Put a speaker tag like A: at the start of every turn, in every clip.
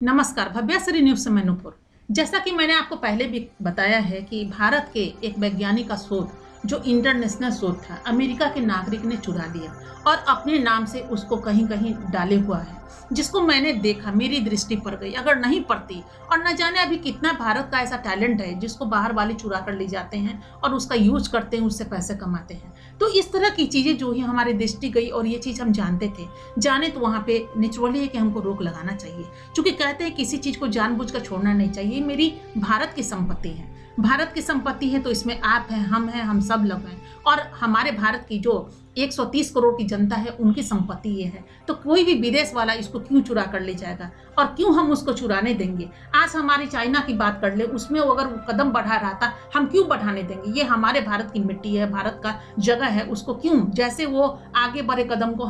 A: नमस्कार, भव्याश्री न्यूज से मैं नूपुर। जैसा कि मैंने आपको पहले भी बताया है कि भारत के एक वैज्ञानिक का शोध जो इंटरनेशनल शोध था, अमेरिका के नागरिक ने चुरा लिया और अपने नाम से उसको कहीं कहीं डाले हुआ है, जिसको मैंने देखा, मेरी दृष्टि पड़ गई। अगर नहीं पड़ती, और न जाने अभी कितना भारत का ऐसा टैलेंट है जिसको बाहर वाले चुरा कर ले जाते हैं और उसका यूज करते हैं, उससे पैसे कमाते हैं। तो इस तरह की चीज़ें जो है हमारी दृष्टि गई और ये चीज़ हम जानते थे, जाने तो वहाँ पे नेचुरली है कि हमको रोक लगाना चाहिए, क्योंकि कहते हैं किसी चीज़ को जानबूझकर छोड़ना नहीं चाहिए। मेरी भारत की संपत्ति है, भारत की संपत्ति है, तो इसमें आप हैं, हम सब लोग हैं, और हमारे भारत की जो 130 करोड़ की जनता है उनकी संपत्ति ये है। तो कोई भी विदेश वाला इसको क्यों चुरा कर ले जाएगा और क्यों हम उसको चुराने देंगे। आज हमारी चाइना की बात कर ले, उसमें वो अगर कदम बढ़ा रहा था, हम क्यों बढ़ाने देंगे। ये हमारे भारत की मिट्टी है, भारत का जगह है, उसको क्यों, जैसे वो आगे बढ़े कदम को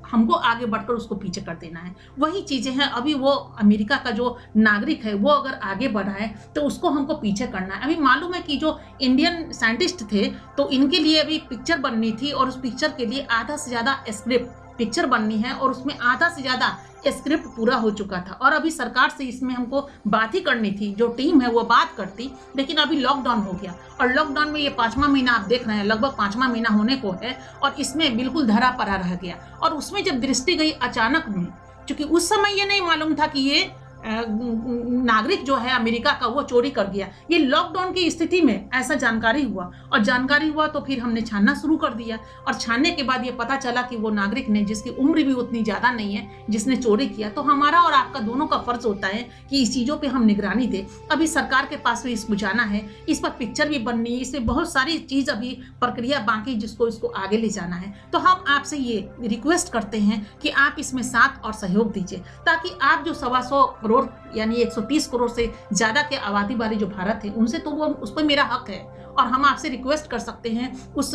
A: हमको आगे बढ़कर उसको पीछे कर देना है। वही चीज़ें हैं। अभी वो अमेरिका का जो नागरिक है वो अगर आगे बढ़ा है तो उसको हमको पीछे करना है। अभी मालूम है कि जो इंडियन साइंटिस्ट थे तो इनके लिए अभी पिक्चर बननी थी और उस पिक्चर के लिए आधा से ज़्यादा स्क्रिप्ट पिक्चर बननी है और उसमें आधा से ज़्यादा स्क्रिप्ट पूरा हो चुका था और अभी सरकार से इसमें हमको बात ही करनी थी। जो टीम है वो बात करती, लेकिन अभी लॉकडाउन हो गया और लॉकडाउन में ये 5वां महीना आप देख रहे हैं, लगभग 5वां महीना होने को है और इसमें बिल्कुल धरा पड़ा रह गया। और उसमें जब दृष्टि गई अचानक में, क्योंकि उस समय ये नहीं मालूम था कि ये नागरिक जो है अमेरिका का वो चोरी कर गया। ये लॉकडाउन की स्थिति में ऐसा जानकारी हुआ और जानकारी हुआ तो फिर हमने छानना शुरू कर दिया और छानने के बाद ये पता चला कि वो नागरिक ने, जिसकी उम्र भी उतनी ज़्यादा नहीं है, जिसने चोरी किया। तो हमारा और आपका दोनों का फर्ज होता है कि इस चीज़ों पर हम निगरानी दें। अभी सरकार के पास भी इसको जाना है, इस पर पिक्चर भी बननी है, इसमें बहुत सारी चीज़ अभी प्रक्रिया बाकी जिसको इसको आगे ले जाना है। तो हम आपसे ये रिक्वेस्ट करते हैं कि आप इसमें साथ और सहयोग दीजिए, ताकि आप जो 125 करोड़ यानी 130 करोड़ से ज्यादा के आबादी वाली जो भारत है, उनसे तो वो, उस पर मेरा हक है और हम आपसे रिक्वेस्ट कर सकते हैं, उस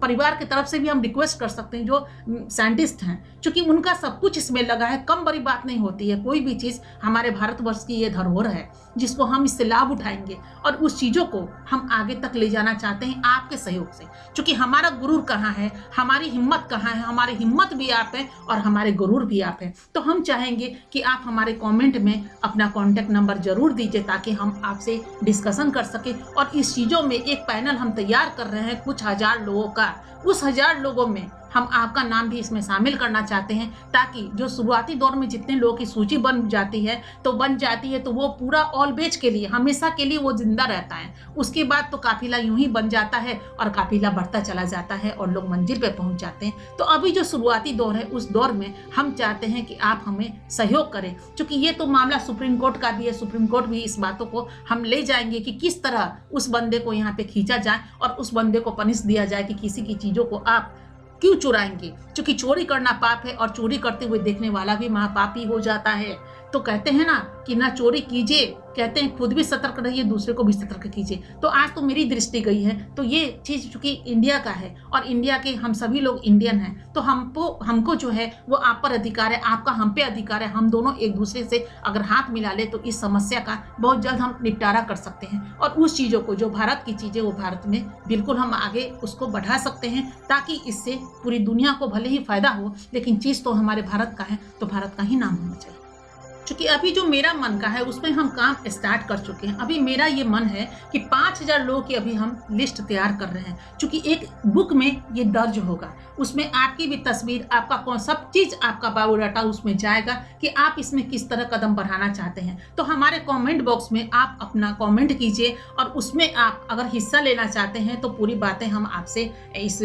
A: परिवार की तरफ से भी हम रिक्वेस्ट कर सकते हैं जो साइंटिस्ट हैं, क्योंकि उनका सब कुछ इसमें लगा है। कम बड़ी बात नहीं होती है, कोई भी चीज़ हमारे भारतवर्ष की ये धरोहर है जिसको हम इससे लाभ उठाएंगे और उस चीज़ों को हम आगे तक ले जाना चाहते हैं आपके सहयोग से। क्योंकि हमारा गुरूर कहाँ है, हमारी हिम्मत कहाँ है, हमारी हिम्मत भी आप है और हमारे गुरूर भी आप है। तो हम चाहेंगे कि आप हमारे कॉमेंट में अपना कॉन्टैक्ट नंबर जरूर दीजिए ताकि हम आपसे डिस्कशन कर सकें। और इस चीज़ों में एक पैनल हम तैयार कर रहे हैं कुछ हजार लोगों का, उस 1000 लोगों में हम आपका नाम भी इसमें शामिल करना चाहते हैं, ताकि जो शुरुआती दौर में जितने लोगों की सूची बन जाती है तो वो पूरा ऑलवेज के लिए, हमेशा के लिए वो जिंदा रहता है। उसके बाद तो काफिला यूं ही बन जाता है और काफिला बढ़ता चला जाता है और लोग मंजिल पे पहुंच जाते हैं। तो अभी जो शुरुआती दौर है उस दौर में हम चाहते हैं कि आप हमें सहयोग करें, क्योंकि ये तो मामला सुप्रीम कोर्ट का भी है। सुप्रीम कोर्ट भी इस बातों को हम ले जाएंगे कि किस तरह उस बंदे को यहाँ पे खींचा जाए और उस बंदे को पनिश दिया जाए कि किसी की चीजों को आप क्यों चुराएंगे। क्योंकि चोरी करना पाप है और चोरी करते हुए देखने वाला भी महापापी हो जाता है। तो कहते हैं ना कि ना चोरी कीजिए, कहते हैं खुद भी सतर्क रहिए, दूसरे को भी सतर्क कीजिए। तो आज तो मेरी दृष्टि गई है, तो ये चीज़ चूंकि इंडिया का है और इंडिया के हम सभी लोग इंडियन हैं, तो हमको जो है वो आप पर अधिकार है, आपका हम पे अधिकार है। हम दोनों एक दूसरे से अगर हाथ मिला ले तो इस समस्या का बहुत जल्द हम निपटारा कर सकते हैं और उस चीज़ों को, जो भारत की चीज़ें, वो भारत में बिल्कुल हम आगे उसको बढ़ा सकते हैं, ताकि इससे पूरी दुनिया को भले ही फायदा हो, लेकिन चीज़ तो हमारे भारत का है, तो भारत का ही नाम होना चाहिए। क्योंकि अभी जो मेरा मन का है उसमें हम काम स्टार्ट कर चुके हैं। अभी मेरा ये मन है कि 5000 लोगों की अभी हम लिस्ट तैयार कर रहे हैं, क्योंकि एक बुक में ये दर्ज होगा, उसमें आपकी भी तस्वीर, आपका कौन, सब चीज़, आपका बायोडाटा उसमें जाएगा कि आप इसमें किस तरह कदम बढ़ाना चाहते हैं। तो हमारे कमेंट बॉक्स में आप अपना कमेंट कीजिए और उसमें आप अगर हिस्सा लेना चाहते हैं तो पूरी बातें हम आपसे इस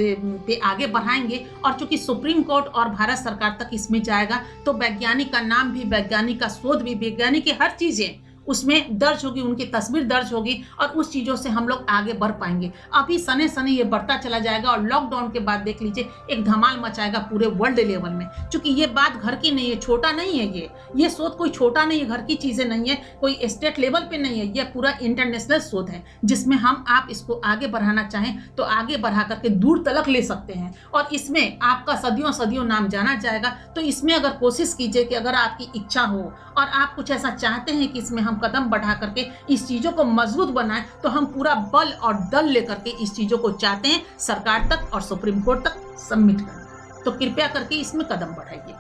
A: पे आगे बढ़ाएंगे। और चूंकि सुप्रीम कोर्ट और भारत सरकार तक इसमें जाएगा तो वैज्ञानिक का नाम भी, वैज्ञानिक का शोध भी, वैज्ञानिक की हर चीजें उसमें दर्ज होगी, उनकी तस्वीर दर्ज होगी और उस चीज़ों से हम लोग आगे बढ़ पाएंगे। अभी सने सने ये बढ़ता चला जाएगा और लॉकडाउन के बाद देख लीजिए एक धमाल मचाएगा पूरे वर्ल्ड लेवल में। क्योंकि ये बात घर की नहीं है, छोटा नहीं है, ये शोध कोई छोटा नहीं है, घर की चीज़ें नहीं है, कोई स्टेट लेवल पे नहीं है, ये पूरा इंटरनेशनल शोध है, जिसमें हम आप इसको आगे बढ़ाना चाहें तो आगे बढ़ा करके दूर तलक ले सकते हैं और इसमें आपका सदियों सदियों नाम जाना जाएगा। तो इसमें अगर कोशिश कीजिए कि अगर आपकी इच्छा हो और आप कुछ ऐसा चाहते हैं कि इसमें हम कदम बढ़ा करके इस चीजों को मजबूत बनाएं, तो हम पूरा बल और दल लेकर के इस चीजों को चाहते हैं सरकार तक और सुप्रीम कोर्ट तक सबमिट करना। तो कृपया करके इसमें कदम बढ़ाइए।